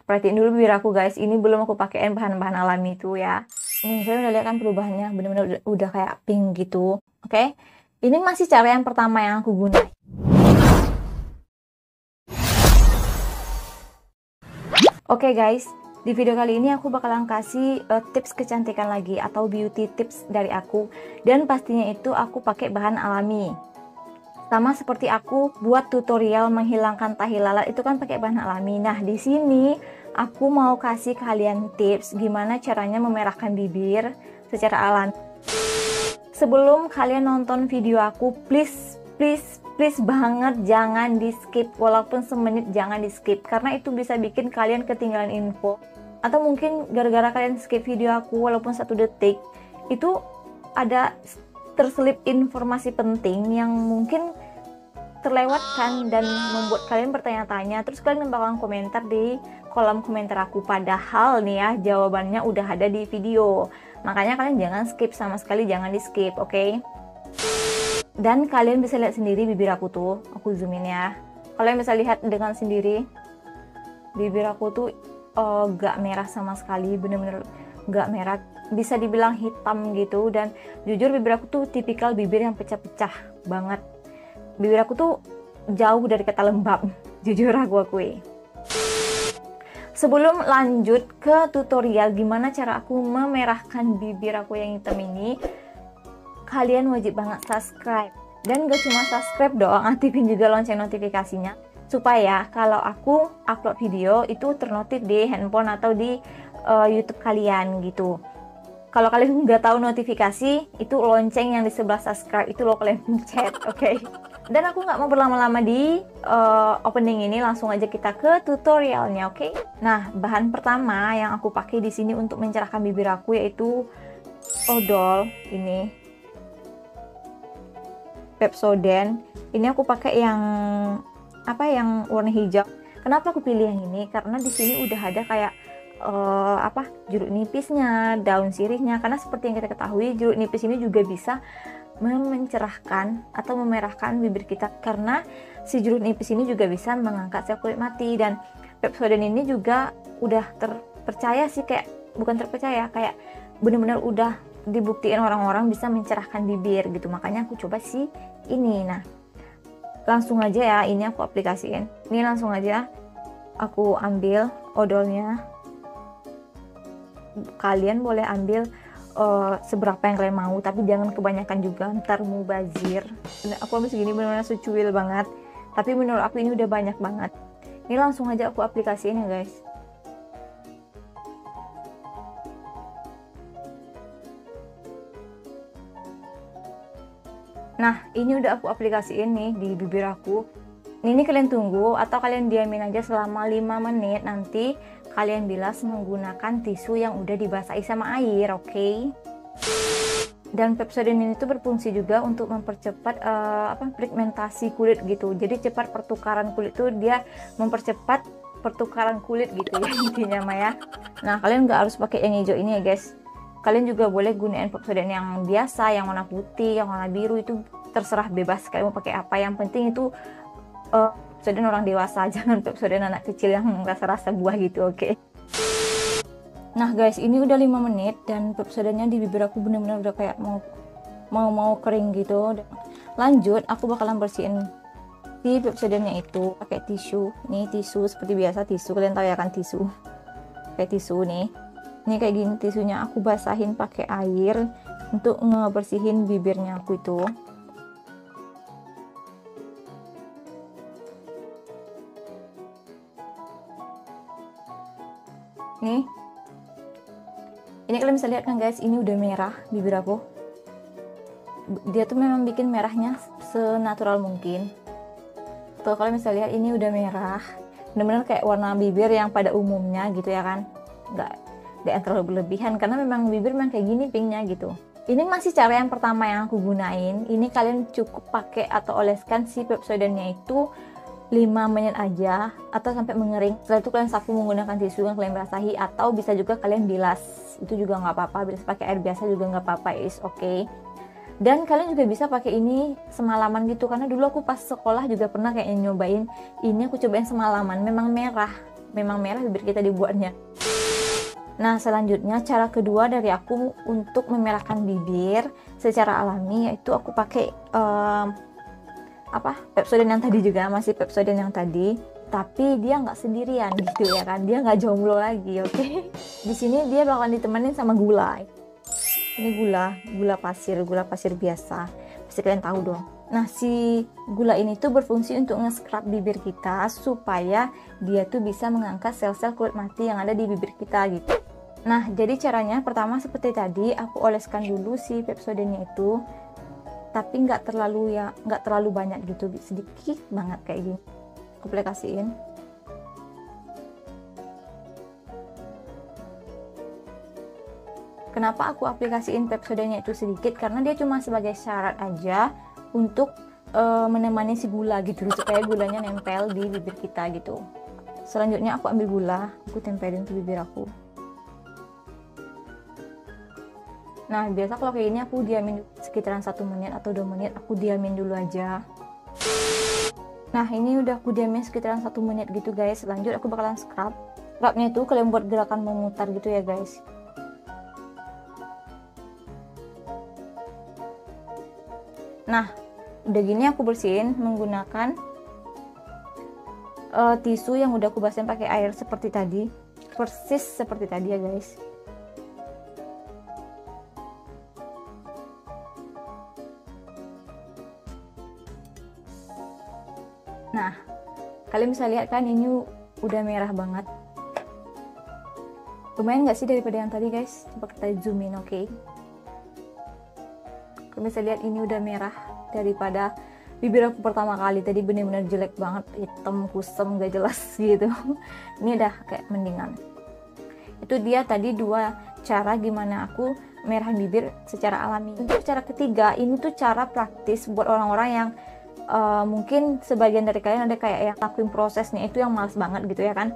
Perhatiin dulu bibir aku guys, ini belum aku pakein bahan-bahan alami itu ya. Ini saya udah lihat kan perubahannya, bener-bener udah kayak pink gitu. Oke, ini masih cara yang pertama yang aku gunain. Oke guys, di video kali ini aku bakalan kasih tips kecantikan lagi atau beauty tips dari aku, dan pastinya itu aku pakai bahan alami. Sama seperti aku buat tutorial menghilangkan tahi lalat itu kan pakai bahan alami. Nah, di sini aku mau kasih kalian tips gimana caranya memerahkan bibir secara alami. Sebelum kalian nonton video aku, please banget jangan di skip, walaupun semenit jangan di skip, karena itu bisa bikin kalian ketinggalan info. Atau mungkin gara-gara kalian skip video aku walaupun 1 detik, itu ada terselip informasi penting yang mungkin terlewatkan dan membuat kalian bertanya-tanya, terus kalian bakalan komentar di kolom komentar aku, padahal nih ya jawabannya udah ada di video. Makanya kalian jangan skip, sama sekali jangan di skip, oke? Dan kalian bisa lihat sendiri bibir aku tuh, aku zoom in ya. Kalian bisa lihat dengan sendiri bibir aku tuh gak merah sama sekali, bener-bener gak merah, bisa dibilang hitam gitu. Dan jujur bibir aku tuh tipikal bibir yang pecah-pecah banget. Bibir aku tuh jauh dari kata lembab, jujur aku akui. Sebelum lanjut ke tutorial gimana cara aku memerahkan bibir aku yang hitam ini, kalian wajib banget subscribe. Dan gak cuma subscribe doang, aktifin juga lonceng notifikasinya, supaya kalau aku upload video itu ternotif di handphone atau di YouTube kalian gitu. Kalau kalian nggak tahu notifikasi, itu lonceng yang di sebelah subscribe itu lo kalian pencet, oke? Dan aku nggak mau berlama-lama di opening ini, langsung aja kita ke tutorialnya, oke? Nah, bahan pertama yang aku pakai di sini untuk mencerahkan bibir aku yaitu odol ini, Pepsodent. Ini aku pakai yang yang warna hijau. Kenapa aku pilih yang ini? Karena di sini udah ada kayak jeruk nipisnya, daun sirihnya. Karena seperti yang kita ketahui, jeruk nipis ini juga bisa mencerahkan atau memerahkan bibir kita, karena si jeruk nipis ini juga bisa mengangkat sel kulit mati. Dan Pepsodent ini juga udah terpercaya sih, kayak bukan terpercaya, kayak bener-bener udah dibuktiin orang-orang bisa mencerahkan bibir gitu. Makanya aku coba sih ini. Nah, langsung aja ya, ini aku aplikasiin. Ini langsung aja aku ambil odolnya. Kalian boleh ambil seberapa yang kalian mau, tapi jangan kebanyakan juga, ntar mubazir. Aku ambil segini benar-benar secuil banget, tapi menurut aku ini udah banyak banget. Ini langsung aja aku aplikasiin ya guys. Nah, ini udah aku aplikasiin nih di bibir aku. Ini kalian tunggu atau kalian diamin aja selama 5 menit, nanti kalian bilas menggunakan tisu yang udah dibasahi sama air, oke? Dan Pepsodent ini tuh berfungsi juga untuk mempercepat pigmentasi kulit gitu. Jadi cepat pertukaran kulit tuh, dia mempercepat pertukaran kulit gitu ya intinya mah ya. Nah, kalian nggak harus pakai yang hijau ini ya guys. Kalian juga boleh gunain Pepsodent yang biasa, yang warna putih, yang warna biru, itu terserah bebas kalian mau pakai apa. Yang penting itu Pepsodent orang dewasa, jangan Pepsodent anak kecil yang rasa-rasa buah gitu, oke? Nah guys, ini udah 5 menit dan Pepsodentnya di bibir aku bener-bener udah kayak mau kering gitu. Lanjut, aku bakalan bersihin si Pepsodentnya itu pakai tisu. Nih tisu seperti biasa, tisu kalian tahu ya kan, tisu kayak tisu nih. Ini kayak gini tisunya, aku basahin pakai air untuk ngebersihin bibirnya aku itu. Nih, ini kalian bisa lihat kan guys, ini udah merah bibir aku. Dia tuh memang bikin merahnya senatural mungkin. Tuh kalian bisa lihat ini udah merah, bener-bener kayak warna bibir yang pada umumnya gitu ya kan, nggak yang terlalu berlebihan, karena memang bibir memang kayak gini pinknya gitu. Ini masih cara yang pertama yang aku gunain. Ini kalian cukup pakai atau oleskan si Pepsodentnya itu 5 menit aja atau sampai mengering. Setelah itu kalian sapu menggunakan tisu yang kalian basahi, atau bisa juga kalian bilas, itu juga nggak apa-apa. Bilas pakai air biasa juga nggak apa-apa, is oke. Dan kalian juga bisa pakai ini semalaman gitu, karena dulu aku pas sekolah juga pernah kayak nyobain ini, aku cobain semalaman, memang merah memang merah bibir kita dibuatnya. Nah, selanjutnya cara kedua dari aku untuk memerahkan bibir secara alami, yaitu aku pakai Pepsodent yang tadi juga, masih Pepsodent yang tadi, tapi dia nggak sendirian gitu ya kan, dia nggak jomblo lagi, oke? Di sini dia bakal ditemenin sama gula. Ini gula pasir biasa, pasti kalian tahu dong. Nah, si gula ini tuh berfungsi untuk nge-scrub bibir kita supaya dia tuh bisa mengangkat sel-sel kulit mati yang ada di bibir kita gitu. Nah, jadi caranya pertama seperti tadi, aku oleskan dulu si Pepsodentnya itu, tapi nggak terlalu banyak gitu, sedikit banget kayak gini. Aku aplikasiin. Kenapa aku aplikasiin Pepsodentnya itu sedikit? Karena dia cuma sebagai syarat aja untuk menemani si gula gitu, supaya gulanya nempel di bibir kita gitu. Selanjutnya aku ambil gula, aku tempelin ke bibir aku. Nah, biasa kalau kayak gini aku diamin sekitaran 1 menit atau 2 menit, aku diamin dulu aja. Nah, ini udah aku diamin sekitaran 1 menit gitu guys. Lanjut aku bakalan scrub. Scrubnya itu kalian buat gerakan memutar gitu ya guys. Nah, udah gini aku bersihin menggunakan tisu yang udah aku basahin pakai air seperti tadi, persis seperti tadi ya guys. Nah, kalian bisa lihat kan ini udah merah banget. Lumayan nggak sih daripada yang tadi guys? Coba kita zoom in, oke? Kalian bisa lihat ini udah merah daripada bibir aku pertama kali. Tadi bener-bener jelek banget, hitam kusem gak jelas gitu. Ini udah kayak mendingan. Itu dia tadi 2 cara gimana aku merahin bibir secara alami. Untuk cara ketiga, ini tuh cara praktis buat orang-orang yang mungkin sebagian dari kalian ada kayak yang lakuin prosesnya itu yang males banget gitu ya kan.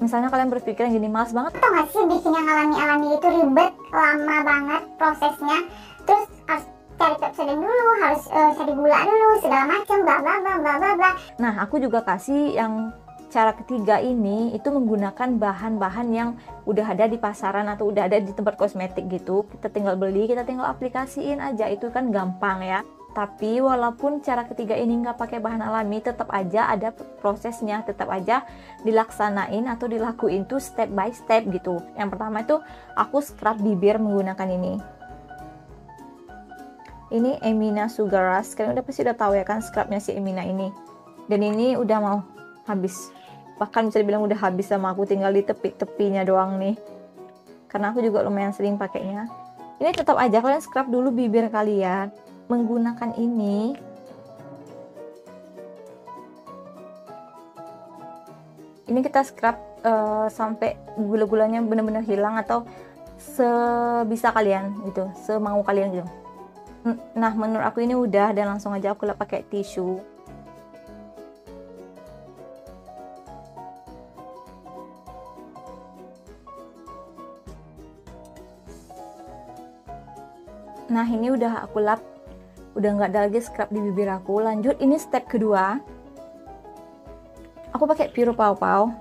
Misalnya kalian berpikiran gini, males banget tau gak sih bikin yang alami-alami itu ribet, lama banget prosesnya, terus harus cari Pepsodent dulu, harus cari gula dulu, segala macam, bla bla bla bla bla bla. Nah, aku juga kasih yang cara ketiga ini itu menggunakan bahan-bahan yang udah ada di pasaran atau udah ada di tempat kosmetik gitu. Kita tinggal beli, kita tinggal aplikasiin aja, itu kan gampang ya. Tapi walaupun cara ketiga ini nggak pakai bahan alami, tetap aja ada prosesnya, tetap aja dilaksanain atau dilakuin tuh step by step gitu. Yang pertama itu aku scrub bibir menggunakan ini. Ini Emina Sugar Rush, kalian pasti udah tahu ya kan scrubnya si Emina ini. Dan ini udah mau habis, bahkan bisa dibilang udah habis sama aku, tinggal di tepi-tepinya doang nih. Karena aku juga lumayan sering pakainya. Ini tetap aja kalian scrub dulu bibir kalian menggunakan ini. Ini kita scrub sampai gula-gulanya benar-benar hilang atau sebisa kalian gitu, semau kalian gitu. Nah, menurut aku ini udah, dan langsung aja aku lap pakai tisu. Nah, ini udah aku lap, udah nggak ada lagi scrub di bibir aku. Lanjut, ini step kedua, aku pakai Pure Pow Pow.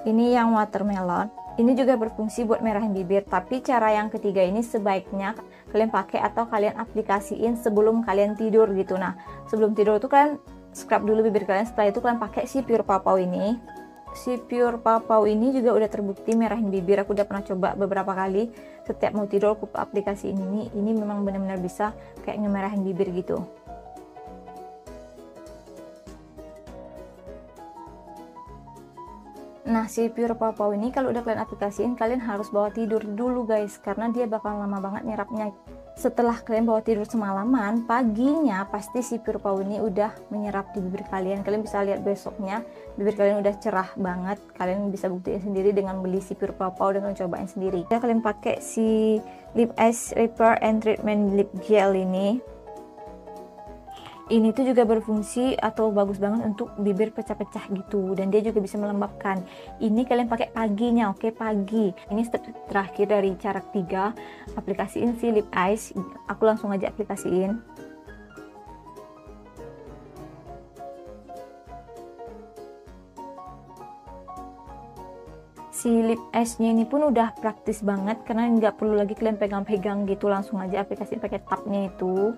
Ini yang watermelon. Ini juga berfungsi buat merahin bibir, tapi cara yang ketiga ini sebaiknya kalian pakai atau kalian aplikasiin sebelum kalian tidur gitu. Nah, sebelum tidur tuh kalian scrub dulu bibir kalian, setelah itu kalian pakai si Pure Pow Pow ini. Si Pure Pow Pow ini juga udah terbukti merahin bibir, aku udah pernah coba beberapa kali. Setiap mau tidur aku aplikasiin ini memang benar-benar bisa kayak ngemerahin bibir gitu. Nah, si Pure Pow Pow ini kalau udah kalian aplikasiin, kalian harus bawa tidur dulu guys, karena dia bakal lama banget nyerapnya. Setelah kalian bawa tidur semalaman, paginya pasti si Pure Pow ini udah menyerap di bibir kalian. Kalian bisa lihat besoknya bibir kalian udah cerah banget. Kalian bisa buktiin sendiri dengan beli si Pure Pow Pow dan kalian cobain sendiri. Ya, kalian pakai si Lip Ice Repair and Treatment Lip Gel ini. Ini tuh juga berfungsi atau bagus banget untuk bibir pecah-pecah gitu, dan dia juga bisa melembabkan. Ini kalian pakai paginya, oke, pagi. Ini step terakhir dari cara ketiga, aplikasiin si Lip Ice. Aku langsung aja aplikasiin. Si lip eyesnya ini pun udah praktis banget karena nggak perlu lagi kalian pegang-pegang gitu, langsung aja aplikasi pakai tabnya itu.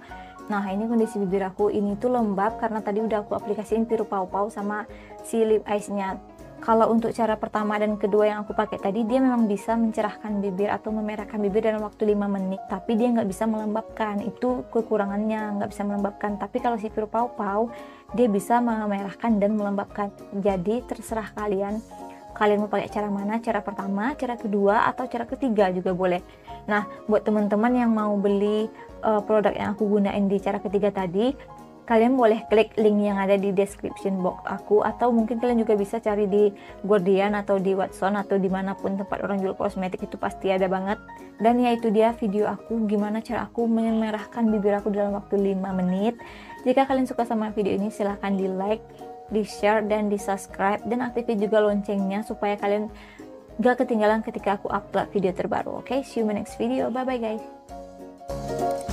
Nah ini kondisi bibir aku ini tuh lembab karena tadi udah aku aplikasiin Piru Pau Pau sama si lip eyesnya. Kalau untuk cara pertama dan kedua yang aku pakai tadi, dia memang bisa mencerahkan bibir atau memerahkan bibir dalam waktu 5 menit, tapi dia nggak bisa melembabkan. Itu kekurangannya, nggak bisa melembabkan. Tapi kalau si Piru Pau Pau, dia bisa memerahkan dan melembabkan. Jadi terserah kalian mau pakai cara mana, cara pertama, cara kedua, atau cara ketiga juga boleh. Nah, buat teman-teman yang mau beli produk yang aku gunain di cara ketiga tadi, kalian boleh klik link yang ada di description box aku, atau mungkin kalian juga bisa cari di Gordian atau di Watson atau dimanapun tempat orang jual kosmetik, itu pasti ada banget. Dan ya itu dia video aku gimana cara aku memerahkan bibir aku dalam waktu 5 menit. Jika kalian suka sama video ini, silahkan di like, di share, dan di subscribe, dan aktifin juga loncengnya supaya kalian gak ketinggalan ketika aku upload video terbaru. Oke, see you in my next video. Bye bye guys.